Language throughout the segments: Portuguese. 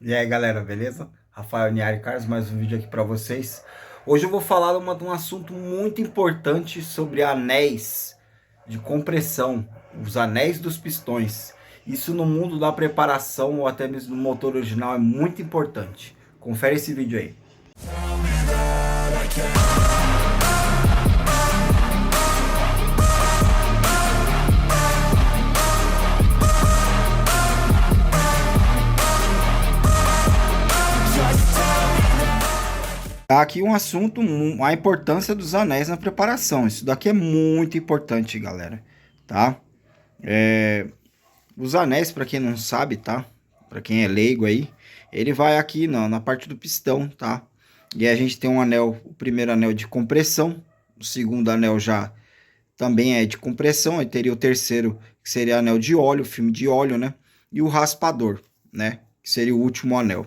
E aí galera, beleza? Rafael Niari Carlos, mais um vídeo aqui para vocês. Hoje eu vou falar de um assunto muito importante sobre anéis de compressão, os anéis dos pistões. Isso no mundo da preparação ou até mesmo no motor original é muito importante. Confere esse vídeo aí. Tá aqui um assunto, a importância dos anéis na preparação. Isso daqui é muito importante, galera, tá? Os anéis, para quem não sabe, tá? Para quem é leigo aí, ele vai aqui na parte do pistão, tá? E aí a gente tem um anel, o primeiro anel de compressão, o segundo anel já também é de compressão, aí teria o terceiro, que seria anel de óleo, filme de óleo, né? E o raspador, né? Que seria o último anel,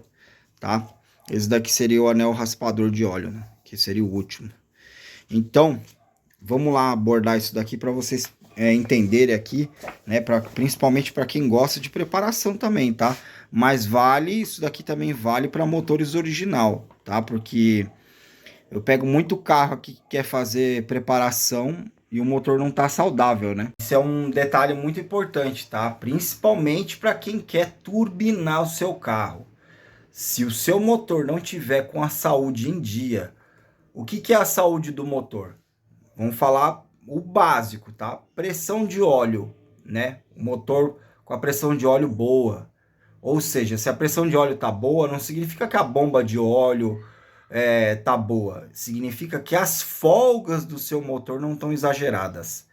tá? Esse daqui seria o anel raspador de óleo, né? Que seria o último. Então, vamos lá abordar isso daqui para vocês entenderem aqui, né? Principalmente para quem gosta de preparação também, tá? Mas isso daqui também vale para motores original, tá? Porque eu pego muito carro aqui que quer fazer preparação e o motor não tá saudável, né? Isso é um detalhe muito importante, tá? Principalmente para quem quer turbinar o seu carro. Se o seu motor não tiver com a saúde em dia, o que é a saúde do motor? Vamos falar o básico, tá? Pressão de óleo, né? O motor com a pressão de óleo boa. Ou seja, se a pressão de óleo tá boa, não significa que a bomba de óleo tá boa. Significa que as folgas do seu motor não estão exageradas.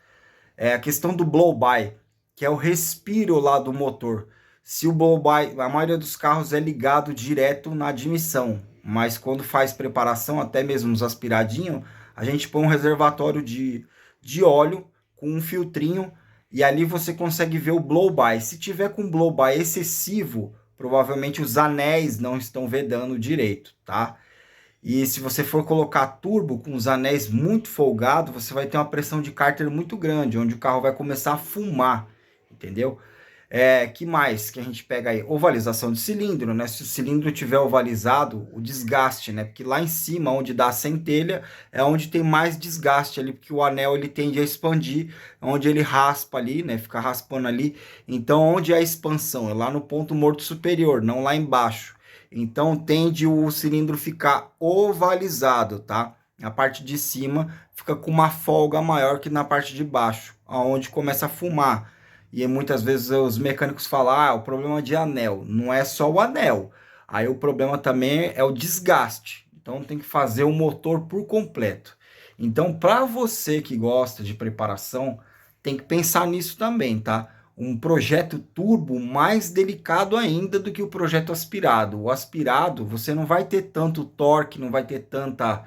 É a questão do blow-by, que é o respiro lá do motor. Se o blow-by, a maioria dos carros é ligado direto na admissão, mas quando faz preparação, até mesmo os aspiradinhos, a gente põe um reservatório de óleo com um filtrinho e ali você consegue ver o blow-by. Se tiver com blow-by excessivo, provavelmente os anéis não estão vedando direito, tá? E se você for colocar turbo com os anéis muito folgados, você vai ter uma pressão de cárter muito grande, onde o carro vai começar a fumar, entendeu? Que mais que a gente pega aí? Ovalização de cilindro, né? Se o cilindro tiver ovalizado, o desgaste, né? Porque lá em cima, onde dá a centelha, é onde tem mais desgaste ali, porque o anel ele tende a expandir, onde ele raspa ali, né? Fica raspando ali. Então, onde é a expansão? É lá no ponto morto superior, não lá embaixo. Então, tende o cilindro ficar ovalizado, tá? A parte de cima fica com uma folga maior que na parte de baixo, aonde começa a fumar. E muitas vezes os mecânicos falam, o problema é de anel. Não é só o anel. Aí o problema também é o desgaste. Então tem que fazer o motor por completo. Então, para você que gosta de preparação, tem que pensar nisso também, tá? Um projeto turbo mais delicado ainda do que o projeto aspirado. O aspirado, você não vai ter tanto torque, não vai ter tanta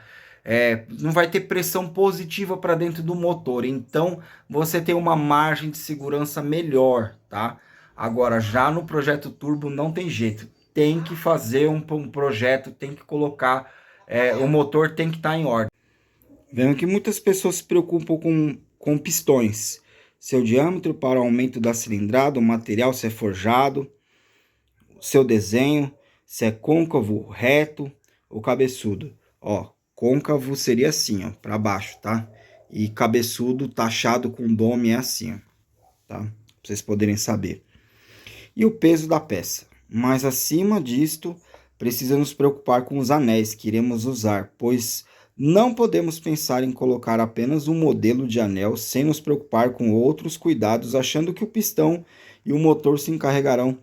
não vai ter pressão positiva para dentro do motor, então você tem uma margem de segurança melhor, tá? Agora, já no projeto turbo não tem jeito, tem que fazer um projeto, tem que colocar, o motor tem que estar em ordem. Vendo que muitas pessoas se preocupam com pistões, seu diâmetro para o aumento da cilindrada, o material se é forjado, seu desenho, se é côncavo, reto ou cabeçudo. Ó, côncavo seria assim, ó, para baixo, tá? E cabeçudo, taxado com dome é assim, ó, tá? Pra vocês poderem saber. E o peso da peça. Mas acima disto, precisa nos preocupar com os anéis que iremos usar, pois não podemos pensar em colocar apenas um modelo de anel sem nos preocupar com outros cuidados, achando que o pistão e o motor se encarregarão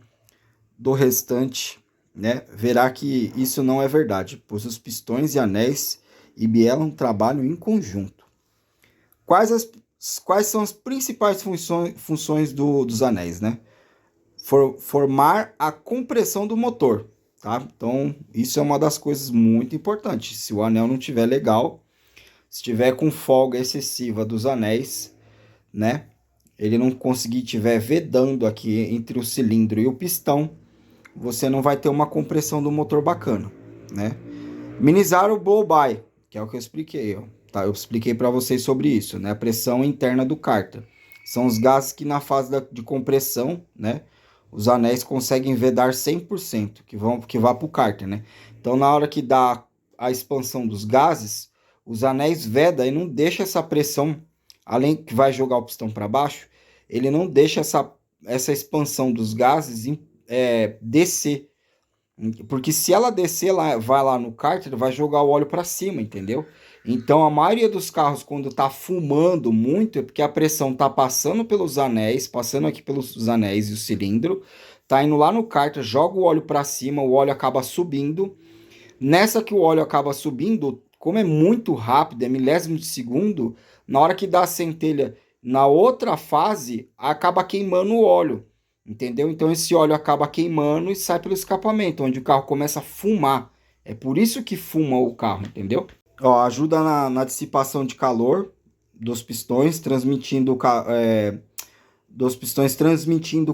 do restante, né? Verá que isso não é verdade, pois os pistões e anéis e bielam trabalham em conjunto. Quais são as principais funções dos anéis, né? Formar a compressão do motor, tá? Então, isso é uma das coisas muito importantes. Se o anel não tiver legal, se tiver com folga excessiva dos anéis, né? Ele não conseguir tiver vedando aqui entre o cilindro e o pistão, você não vai ter uma compressão do motor bacana, né? Minimizar o blow-by, que é o que eu expliquei, ó. Tá, eu expliquei para vocês sobre isso, né? A pressão interna do cárter. São os gases que na fase de compressão, né? os anéis conseguem vedar 100%, que vá para o cárter, né? Então, na hora que dá a expansão dos gases, os anéis veda e não deixa essa pressão, além que vai jogar o pistão para baixo, ele não deixa essa expansão dos gases descer. Porque se ela descer lá, vai lá no cárter, vai jogar o óleo para cima, entendeu? Então a maioria dos carros, quando tá fumando muito, é porque a pressão tá passando pelos anéis, passando aqui pelos anéis e o cilindro, tá indo lá no cárter, joga o óleo para cima, o óleo acaba subindo. Nessa que o óleo acaba subindo, como é muito rápido, é milésimo de segundo, na hora que dá a centelha na outra fase, acaba queimando o óleo. Entendeu? Então esse óleo acaba queimando e sai pelo escapamento, onde o carro começa a fumar. É por isso que fuma o carro, entendeu? Ó, ajuda na dissipação de calor dos pistões, transmitindo o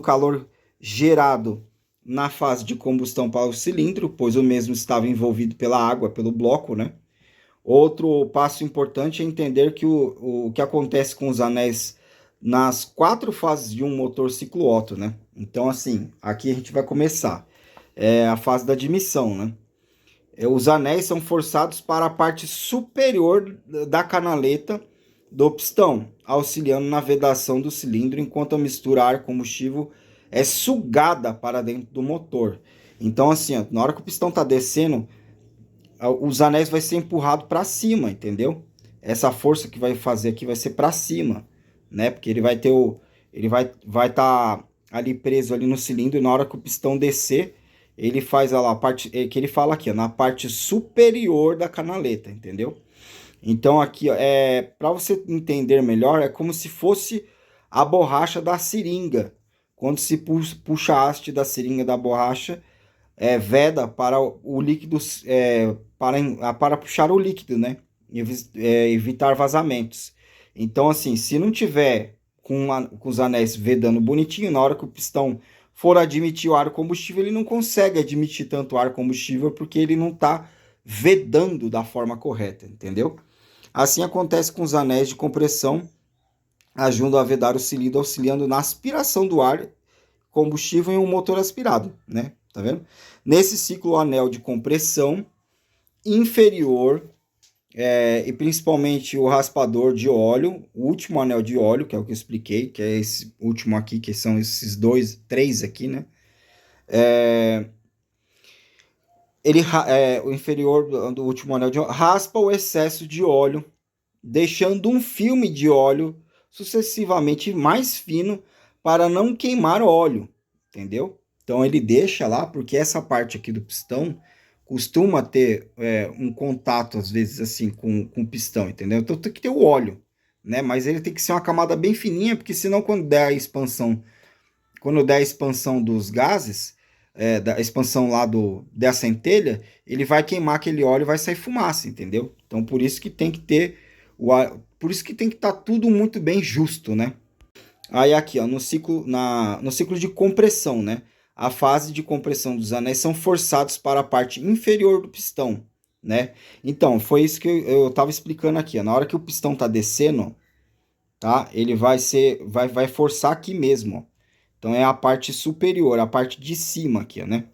calor gerado na fase de combustão para o cilindro, pois o mesmo estava envolvido pela água, pelo bloco, né? Outro passo importante é entender que o que acontece com os anéis nas 4 fases de um motor ciclo Otto, né? Então, assim, aqui a gente vai começar. É a fase da admissão, né? Os anéis são forçados para a parte superior da canaleta do pistão, auxiliando na vedação do cilindro, enquanto a mistura ar-combustível é sugada para dentro do motor. Então, assim, ó, na hora que o pistão está descendo, os anéis vai ser empurrado para cima, entendeu? Essa força que vai fazer aqui vai ser para cima, né? Porque ele vai ter ele vai estar ali preso ali no cilindro e na hora que o pistão descer, ele faz lá a parte que ele fala aqui, ó, na parte superior da canaleta, entendeu? Então aqui, ó, para você entender melhor, é como se fosse a borracha da seringa. Quando se puxa a haste da seringa da borracha, veda para o líquido, para puxar o líquido, né? Evitar vazamentos. Então, assim, se não tiver com os anéis vedando bonitinho, na hora que o pistão for admitir o ar combustível, ele não consegue admitir tanto ar combustível porque ele não está vedando da forma correta, entendeu? Assim acontece com os anéis de compressão, ajudam a vedar o cilindro, auxiliando na aspiração do ar combustível em um motor aspirado, né? Tá vendo? Nesse ciclo, o anel de compressão inferior e principalmente o raspador de óleo, o último anel de óleo, que é o que eu expliquei, que é esse último aqui, que são esses três aqui, né? O inferior do último anel de óleo raspa o excesso de óleo, deixando um filme de óleo sucessivamente mais fino para não queimar óleo, entendeu? Então ele deixa lá, porque essa parte aqui do pistão costuma ter um contato, às vezes, assim, com o pistão, entendeu? Então tem que ter o óleo, né? Mas ele tem que ser uma camada bem fininha, porque senão quando der a expansão dos gases, da expansão lá da centelha, ele vai queimar aquele óleo e vai sair fumaça, entendeu? Então por isso que tem que ter por isso que tem que estar tudo muito bem justo, né? Aí aqui, ó, no ciclo de compressão, né? A fase de compressão dos anéis são forçados para a parte inferior do pistão, né? Então, foi isso que eu estava explicando aqui, ó. Na hora que o pistão está descendo, tá? Ele vai forçar aqui mesmo, ó. Então é a parte superior, a parte de cima aqui, ó, né?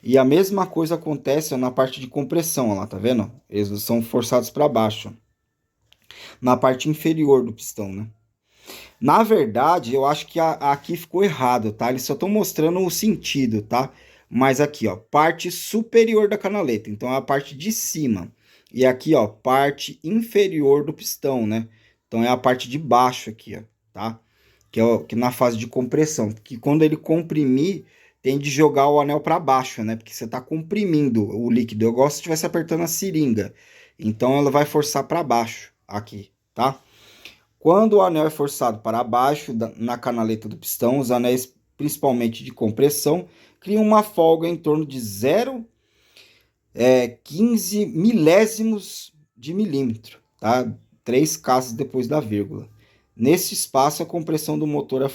E a mesma coisa acontece, ó, na parte de compressão, ó, lá, tá vendo? Eles são forçados para baixo, ó, na parte inferior do pistão, né? Na verdade, eu acho que aqui ficou errado, tá? Eles só estão mostrando o sentido, tá? Mas aqui, ó, parte superior da canaleta, então é a parte de cima. E aqui, ó, parte inferior do pistão, né? Então é a parte de baixo aqui, ó, tá? Que na fase de compressão, que quando ele comprimir, tem de jogar o anel para baixo, né? Porque você está comprimindo o líquido. Eu gosto se estivesse apertando a seringa. Então ela vai forçar para baixo aqui, tá? Quando o anel é forçado para baixo na canaleta do pistão, os anéis, principalmente de compressão, criam uma folga em torno de 0,15 milésimos de milímetro, tá? 3 casas depois da vírgula. Nesse espaço, a compressão do motor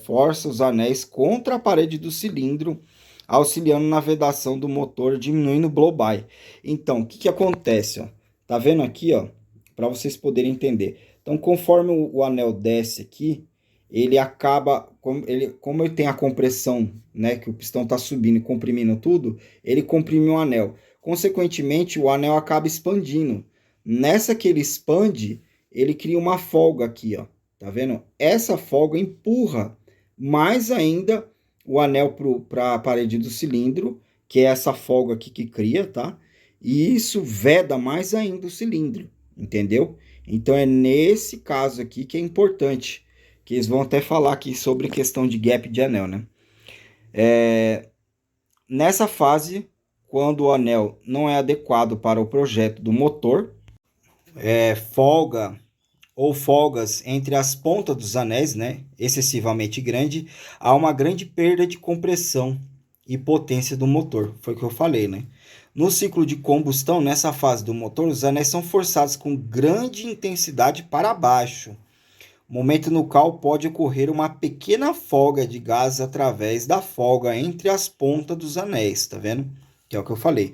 força os anéis contra a parede do cilindro, auxiliando na vedação do motor, diminuindo o blow-by. Então, o que acontece? Ó? Tá vendo aqui, ó? Para vocês poderem entender. Então, conforme o anel desce aqui, ele acaba, como ele tem a compressão, né, que o pistão está subindo e comprimindo tudo, ele comprime o anel. Consequentemente, o anel acaba expandindo. Nessa que ele expande, ele cria uma folga aqui, ó. Tá vendo? Essa folga empurra mais ainda o anel para a parede do cilindro, que é essa folga aqui que cria, tá? E isso veda mais ainda o cilindro, entendeu? Então é nesse caso aqui que é importante, que eles vão até falar aqui sobre questão de gap de anel, né? Nessa fase, quando o anel não é adequado para o projeto do motor, folga ou folgas entre as pontas dos anéis, né, excessivamente grande, há uma grande perda de compressão e potência do motor. Foi o que eu falei, né? No ciclo de combustão, nessa fase do motor, os anéis são forçados com grande intensidade para baixo, momento no qual pode ocorrer uma pequena folga de gases através da folga entre as pontas dos anéis, tá vendo? Que é o que eu falei.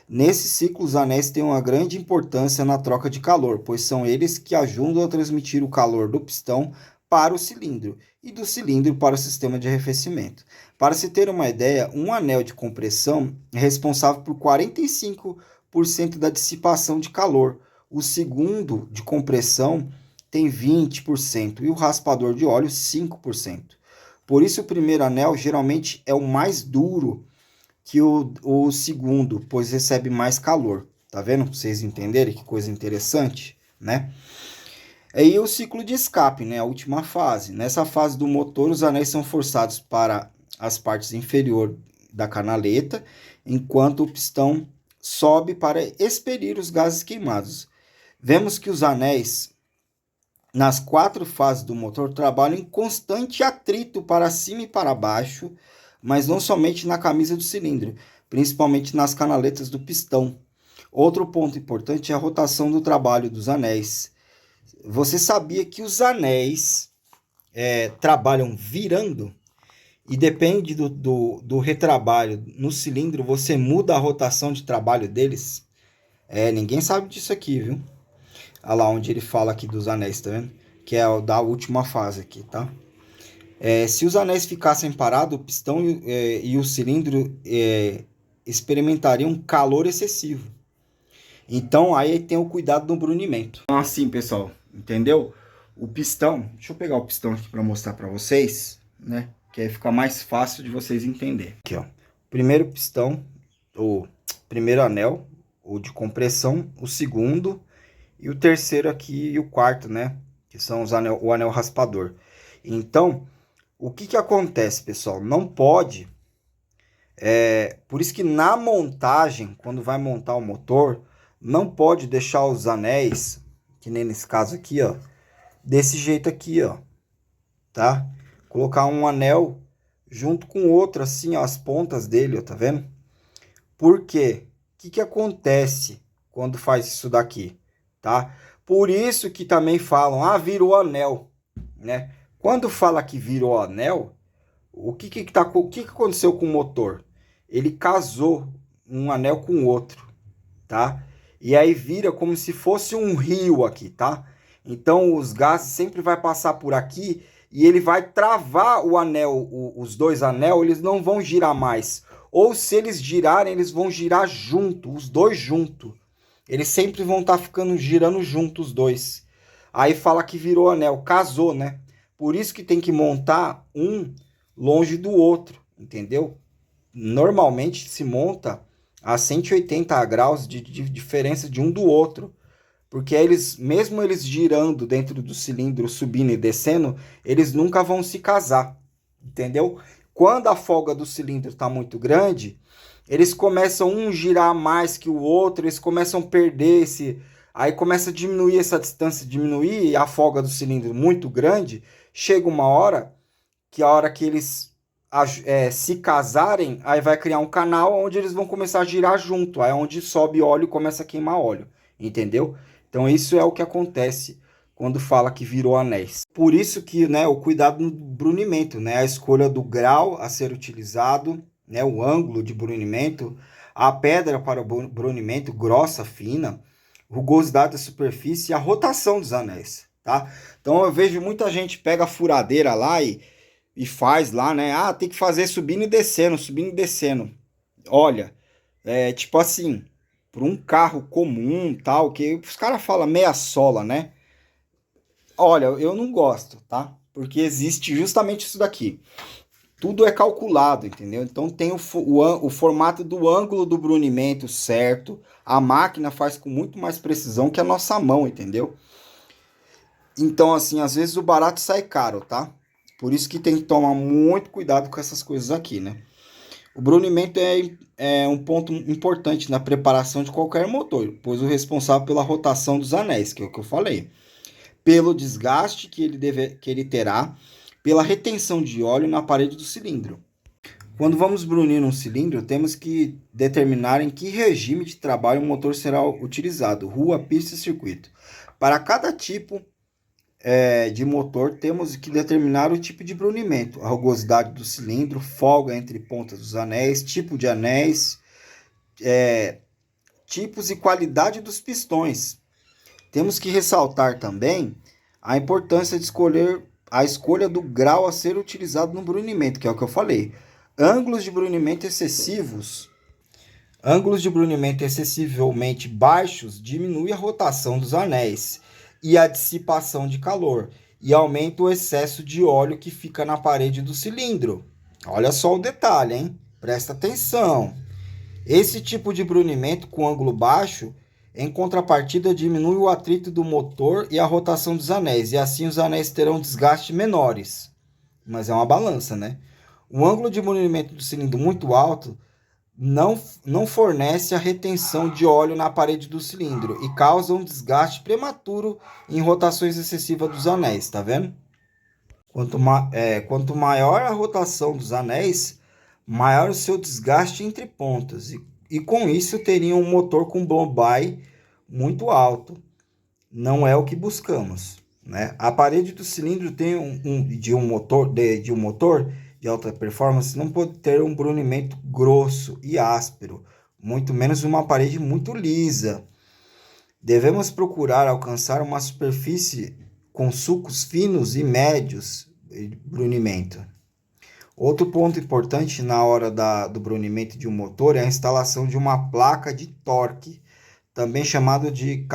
Nesse ciclo, os anéis têm uma grande importância na troca de calor, pois são eles que ajudam a transmitir o calor do pistão para o cilindro e do cilindro para o sistema de arrefecimento. Para se ter uma ideia, um anel de compressão é responsável por 45% da dissipação de calor. O segundo de compressão tem 20% e o raspador de óleo 5%. Por isso, o primeiro anel geralmente é o mais duro que o segundo, pois recebe mais calor. Tá vendo? Pra vocês entenderem que coisa interessante, né? Aí o ciclo de escape, né? A última fase. Nessa fase do motor, os anéis são forçados para as partes inferiores da canaleta, enquanto o pistão sobe para expelir os gases queimados. Vemos que os anéis nas 4 fases do motor trabalham em constante atrito para cima e para baixo, mas não somente na camisa do cilindro, principalmente nas canaletas do pistão. Outro ponto importante é a rotação do trabalho dos anéis. Você sabia que os anéis trabalham virando? E depende do retrabalho no cilindro, você muda a rotação de trabalho deles? Ninguém sabe disso aqui, viu? Olha lá onde ele fala aqui dos anéis, tá vendo? Que é o da última fase aqui, tá? Se os anéis ficassem parados, o pistão e o cilindro experimentariam calor excessivo. Então, aí tem o cuidado do brunimento. Então, assim, pessoal, entendeu? O pistão, deixa eu pegar o pistão aqui para mostrar para vocês, né? Que aí fica mais fácil de vocês entenderem. Aqui, ó. Primeiro pistão, o primeiro anel, o de compressão, o segundo e o terceiro aqui e o quarto, né? Que são o anel raspador. Então, o que acontece, pessoal? Não pode... por isso que na montagem, quando vai montar o motor, não pode deixar os anéis, que nem nesse caso aqui, ó, desse jeito aqui, ó, tá? Colocar um anel junto com outro, assim, ó, as pontas dele, ó, tá vendo? Por quê? O que acontece quando faz isso daqui, tá? Por isso que também falam, virou anel, né? Quando fala que virou anel, o que aconteceu com o motor? Ele casou um anel com o outro, tá? E aí vira como se fosse um rio aqui, tá? Então os gases sempre vai passar por aqui e ele vai travar o anel, os dois anel, eles não vão girar mais. Ou se eles girarem, eles vão girar junto, os dois juntos. Eles sempre vão estar ficando girando juntos os dois. Aí fala que virou anel, casou, né? Por isso que tem que montar um longe do outro, entendeu? Normalmente se monta a 180 graus de diferença de um do outro. Porque eles, mesmo eles girando dentro do cilindro, subindo e descendo, eles nunca vão se casar, entendeu? Quando a folga do cilindro está muito grande, eles começam um girar mais que o outro, eles começam a perder esse... Aí começa a diminuir essa distância, diminuir a folga do cilindro muito grande. Chega uma hora que a hora que eles se casarem, aí vai criar um canal onde eles vão começar a girar junto. Aí é onde sobe óleo e começa a queimar óleo, entendeu? Então isso é o que acontece quando fala que virou anéis. Por isso que, né, o cuidado no brunimento, né, a escolha do grau a ser utilizado, né, o ângulo de brunimento, a pedra para o brunimento grossa, fina, rugosidade da superfície e a rotação dos anéis, tá? Então eu vejo muita gente pega a furadeira lá e faz lá, né? Ah, tem que fazer subindo e descendo, subindo e descendo. Olha, tipo assim, para um carro comum, tal, que os caras falam meia sola, né? Olha, eu não gosto, tá? Porque existe justamente isso daqui. Tudo é calculado, entendeu? Então tem o formato do ângulo do brunimento certo. A máquina faz com muito mais precisão que a nossa mão, entendeu? Então, assim, às vezes o barato sai caro, tá? Por isso que tem que tomar muito cuidado com essas coisas aqui, né? O brunimento é um ponto importante na preparação de qualquer motor, pois o responsável pela rotação dos anéis, que é o que eu falei, pelo desgaste que ele terá, pela retenção de óleo na parede do cilindro. Quando vamos brunir um cilindro, temos que determinar em que regime de trabalho o motor será utilizado, rua, pista e circuito. Para cada tipo de motor, temos que determinar o tipo de brunimento, a rugosidade do cilindro, folga entre pontas dos anéis, tipo de anéis, tipos e qualidade dos pistões. Temos que ressaltar também a importância de escolher a escolha do grau a ser utilizado no brunimento, que é o que eu falei. Ângulos de brunimento excessivos. Ângulos de brunimento excessivamente baixos diminuem a rotação dos anéis e a dissipação de calor e aumenta o excesso de óleo que fica na parede do cilindro. Olha só o detalhe, hein? Presta atenção. Esse tipo de brunimento com ângulo baixo, em contrapartida, diminui o atrito do motor e a rotação dos anéis, e assim os anéis terão desgaste menores. Mas é uma balança, né? O ângulo de brunimento do cilindro muito alto não fornece a retenção de óleo na parede do cilindro e causa um desgaste prematuro em rotações excessivas dos anéis, tá vendo? Quanto maior a rotação dos anéis, maior o seu desgaste entre pontas. E com isso teria um motor com blow-by muito alto. Não é o que buscamos, né? A parede do cilindro tem de um motor de alta performance não pode ter um brunimento grosso e áspero, muito menos uma parede muito lisa. Devemos procurar alcançar uma superfície com sulcos finos e médios de brunimento. Outro ponto importante na hora do brunimento de um motor é a instalação de uma placa de torque, também chamado de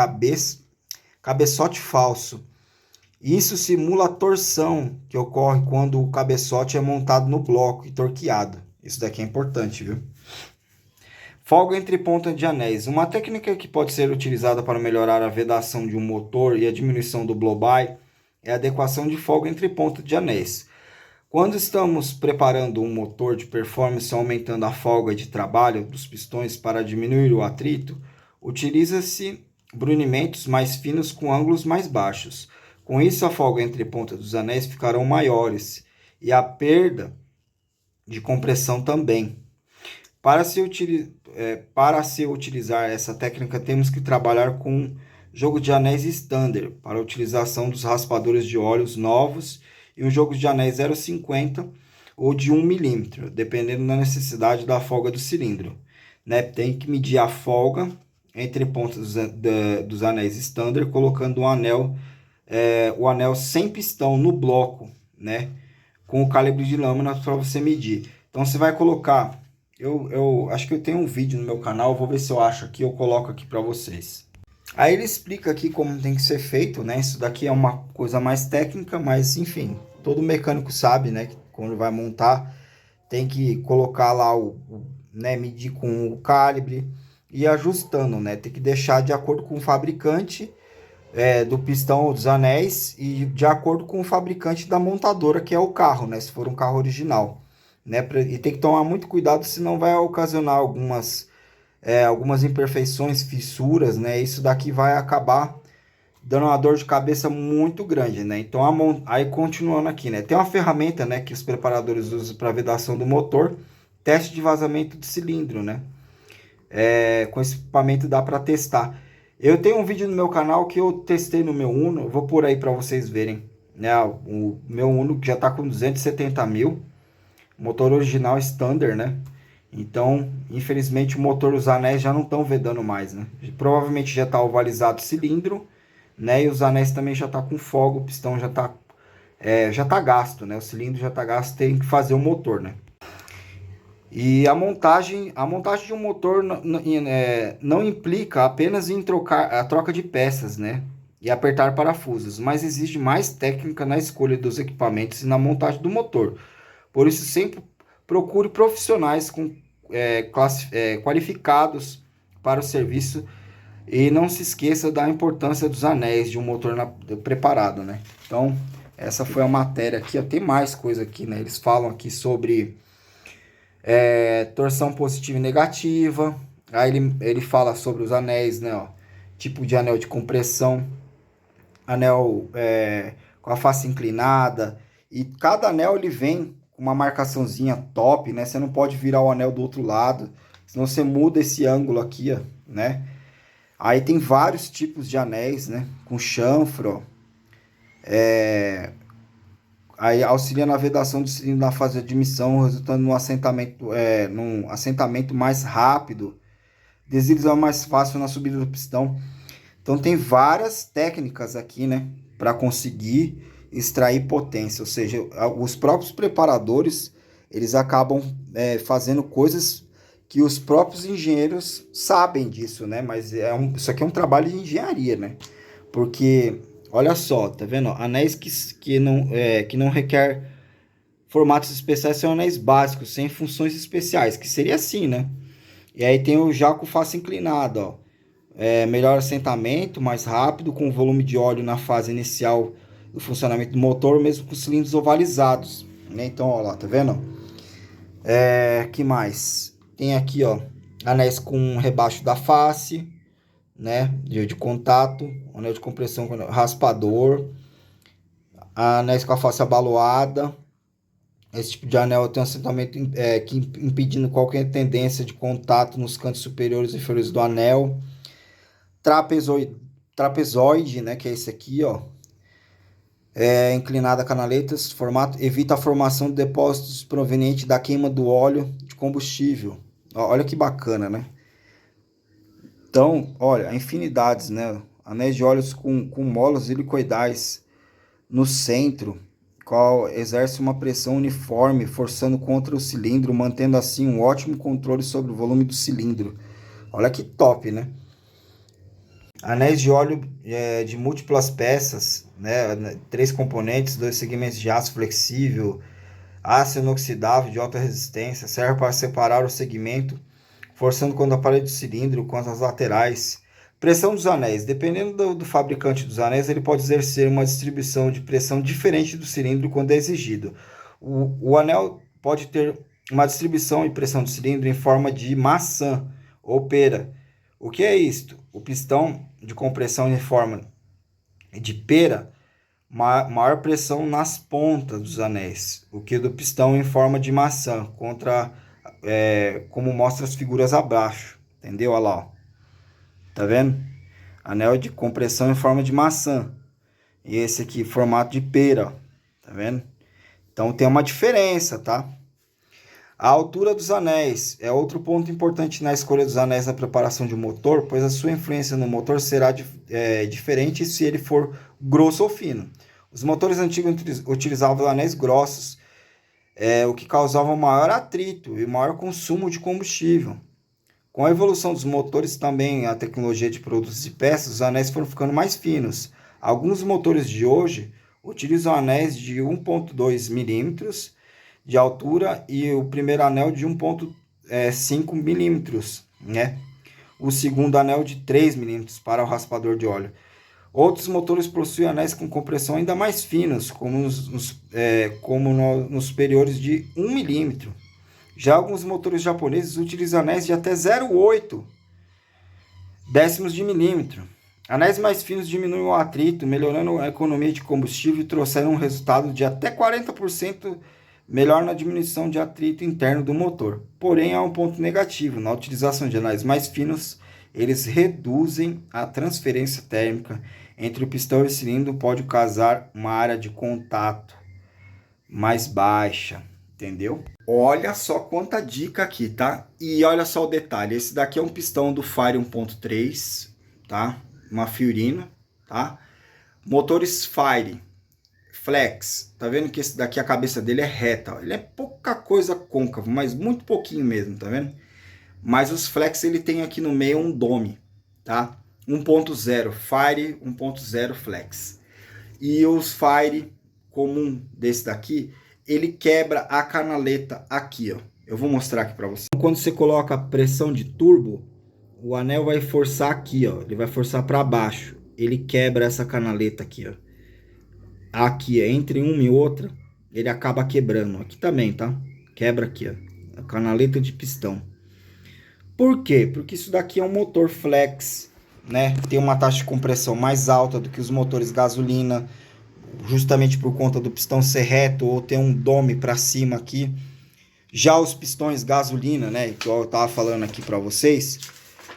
cabeçote falso. Isso simula a torção que ocorre quando o cabeçote é montado no bloco e torqueado. Isso daqui é importante, viu? Folga entre pontas de anéis. Uma técnica que pode ser utilizada para melhorar a vedação de um motor e a diminuição do blow-by é a adequação de folga entre pontas de anéis. Quando estamos preparando um motor de performance aumentando a folga de trabalho dos pistões para diminuir o atrito, utiliza-se brunimentos mais finos com ângulos mais baixos. Com isso, a folga entre pontas dos anéis ficarão maiores e a perda de compressão também. Para se utilizar essa técnica, temos que trabalhar com jogo de anéis standard para a utilização dos raspadores de óleos novos e um jogo de anéis 0,50 ou de 1 milímetro, dependendo da necessidade da folga do cilindro. Né? Tem que medir a folga entre pontas dos anéis standard, colocando o anel sem pistão no bloco, né? Com o calibre de lâmina para você medir. Então você vai colocar... Eu acho que eu tenho um vídeo no meu canal, vou ver se eu acho aqui, eu coloco aqui para vocês. Aí ele explica aqui como tem que ser feito, né? Isso daqui é uma coisa mais técnica, mas enfim, todo mecânico sabe, né? Que quando vai montar, tem que colocar lá né? Medir com o calibre e ajustando, né? Tem que deixar de acordo com o fabricante do pistão dos anéis e de acordo com o fabricante da montadora, que é o carro, né? Se for um carro original. Né? E tem que tomar muito cuidado, senão vai ocasionar algumas imperfeições, fissuras, né? Isso daqui vai acabar dando uma dor de cabeça muito grande, né? Então, aí continuando aqui, né? Tem uma ferramenta, né, que os preparadores usam para vedação do motor, teste de vazamento de cilindro, né? Com esse equipamento dá para testar. Eu tenho um vídeo no meu canal que eu testei no meu Uno, eu vou pôr aí para vocês verem, né? O meu Uno que já está com 270 mil. Motor original standard, né? Então, infelizmente, o motor, os anéis já não estão vedando mais, né? Provavelmente já está ovalizado o cilindro, né? E os anéis também já tá com folga, o pistão já tá gasto, né? O cilindro já tá gasto, tem que fazer o motor, né? E a montagem de um motor não implica apenas em trocar a troca de peças, né? E apertar parafusos, mas exige mais técnica na escolha dos equipamentos e na montagem do motor. Por isso, sempre procure profissionais qualificados para o serviço e não se esqueça da importância dos anéis de um motor preparado, né? Então, essa foi a matéria aqui. Ó, tem mais coisa aqui, né? Eles falam aqui sobre torção positiva e negativa. Aí ele fala sobre os anéis, né? Ó, tipo de anel de compressão, anel com a face inclinada. E cada anel ele vem com uma marcaçãozinha top, né? Você não pode virar o anel do outro lado, senão você muda esse ângulo aqui, ó, né? Aí tem vários tipos de anéis, né? Com chanfro, ó. Aí auxilia na vedação do cilindro na fase de admissão, resultando num assentamento mais rápido, desliza mais fácil na subida do pistão. Então tem várias técnicas aqui, né, para conseguir extrair potência, ou seja, os próprios preparadores, eles acabam fazendo coisas que os próprios engenheiros sabem disso, né, mas isso aqui é um trabalho de engenharia, né, porque, olha só, tá vendo? Anéis que não requer formatos especiais são anéis básicos, sem funções especiais, que seria assim, né, e aí tem o já com face inclinada, ó. Melhor assentamento, mais rápido, com volume de óleo na fase inicial do funcionamento do motor, mesmo com cilindros ovalizados, né? Então, ó lá, tá vendo? Que mais? Tem aqui, ó, anéis com rebaixo da face, né? De contato, anel de compressão com raspador, anéis com a face abaloada. Esse tipo de anel tem um assentamento impedindo qualquer tendência de contato nos cantos superiores e inferiores do anel. Trapezoide, né, que é esse aqui, ó, inclinada a canaletas, formato evita a formação de depósitos provenientes da queima do óleo de combustível. Ó, olha que bacana, né? Então, olha, infinidades, né? Anéis de óleos com molas helicoidais no centro, qual exerce uma pressão uniforme, forçando contra o cilindro, mantendo assim um ótimo controle sobre o volume do cilindro. Olha que top, né? Anéis de óleo de múltiplas peças, né? 3 componentes, 2 segmentos de aço flexível, aço inoxidável de alta resistência, serve para separar o segmento, forçando quando a parede do cilindro quanto às laterais. Pressão dos anéis. Dependendo do fabricante dos anéis, ele pode exercer uma distribuição de pressão diferente do cilindro quando é exigido. O anel pode ter uma distribuição e pressão do cilindro em forma de maçã ou pera. O que é isto? O pistão de compressão em forma de pera, maior pressão nas pontas dos anéis, o que do pistão em forma de maçã, como mostra as figuras abaixo, entendeu? Olha lá, ó. Tá vendo? Anel de compressão em forma de maçã, e esse aqui, formato de pera, ó. Tá vendo? Então tem uma diferença, tá? A altura dos anéis é outro ponto importante na escolha dos anéis na preparação de um motor, pois a sua influência no motor será diferente se ele for grosso ou fino. Os motores antigos utilizavam anéis grossos, o que causava maior atrito e maior consumo de combustível. Com a evolução dos motores, também a tecnologia de produtos e peças, os anéis foram ficando mais finos. Alguns motores de hoje utilizam anéis de 1,2 milímetros de altura e o primeiro anel de 1,5 milímetros, né? O segundo anel de 3 milímetros para o raspador de óleo. Outros motores possuem anéis com compressão ainda mais finos, como nos superiores de 1 milímetro. Já alguns motores japoneses utilizam anéis de até 0,8 décimos de milímetro. Anéis mais finos diminuem o atrito, melhorando a economia de combustível e trouxeram um resultado de até 40% melhor na diminuição de atrito interno do motor. Porém, há um ponto negativo. Na utilização de anéis mais finos, eles reduzem a transferência térmica entre o pistão e o cilindro, pode causar uma área de contato mais baixa, entendeu? Olha só quanta dica aqui, tá? E olha só o detalhe, esse daqui é um pistão do Fire 1.3, tá? Uma Fiorino, tá? Motores Fire, Flex, tá vendo que esse daqui a cabeça dele é reta, ó. Ele é pouca coisa côncavo, mas muito pouquinho mesmo, tá vendo? Mas os Flex ele tem aqui no meio um dome, tá? 1.0 Fire, 1.0 Flex. E os Fire comum desse daqui, ele quebra a canaleta aqui, ó. Eu vou mostrar aqui para você. Quando você coloca a pressão de turbo, o anel vai forçar aqui, ó. Ele vai forçar para baixo. Ele quebra essa canaleta aqui, ó. Aqui, entre uma e outra, ele acaba quebrando. Aqui também, tá? Quebra aqui, ó. A canaleta de pistão. Por quê? Porque isso daqui é um motor flex, né? Tem uma taxa de compressão mais alta do que os motores gasolina, justamente por conta do pistão ser reto ou ter um dome para cima aqui. Já os pistões gasolina, né, que eu tava falando aqui para vocês,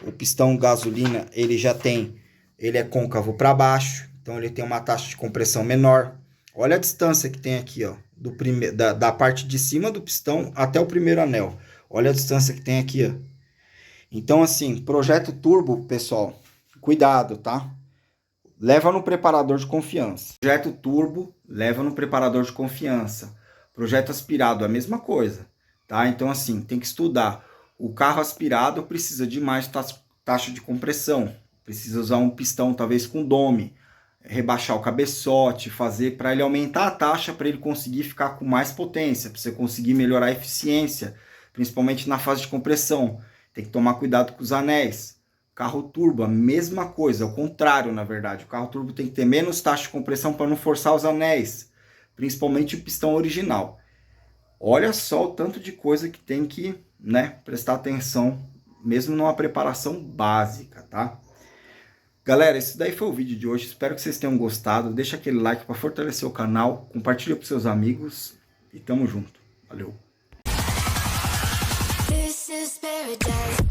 o pistão gasolina, ele é côncavo para baixo, então ele tem uma taxa de compressão menor. Olha a distância que tem aqui, ó, da parte de cima do pistão até o primeiro anel. Olha a distância que tem aqui, ó. Então assim, projeto turbo, pessoal, cuidado, tá? Leva no preparador de confiança. Projeto turbo, leva no preparador de confiança. Projeto aspirado, a mesma coisa, tá? Então, assim, tem que estudar. O carro aspirado precisa de mais taxa de compressão. Precisa usar um pistão, talvez, com dome. Rebaixar o cabeçote, fazer para ele aumentar a taxa, para ele conseguir ficar com mais potência, para você conseguir melhorar a eficiência, principalmente na fase de compressão. Tem que tomar cuidado com os anéis. Carro turbo, a mesma coisa, ao contrário, na verdade. O carro turbo tem que ter menos taxa de compressão para não forçar os anéis, principalmente o pistão original. Olha só o tanto de coisa que tem que, né, prestar atenção, mesmo numa preparação básica, tá? Galera, esse daí foi o vídeo de hoje. Espero que vocês tenham gostado. Deixa aquele like para fortalecer o canal, compartilha com seus amigos e tamo junto. Valeu! This is paradise.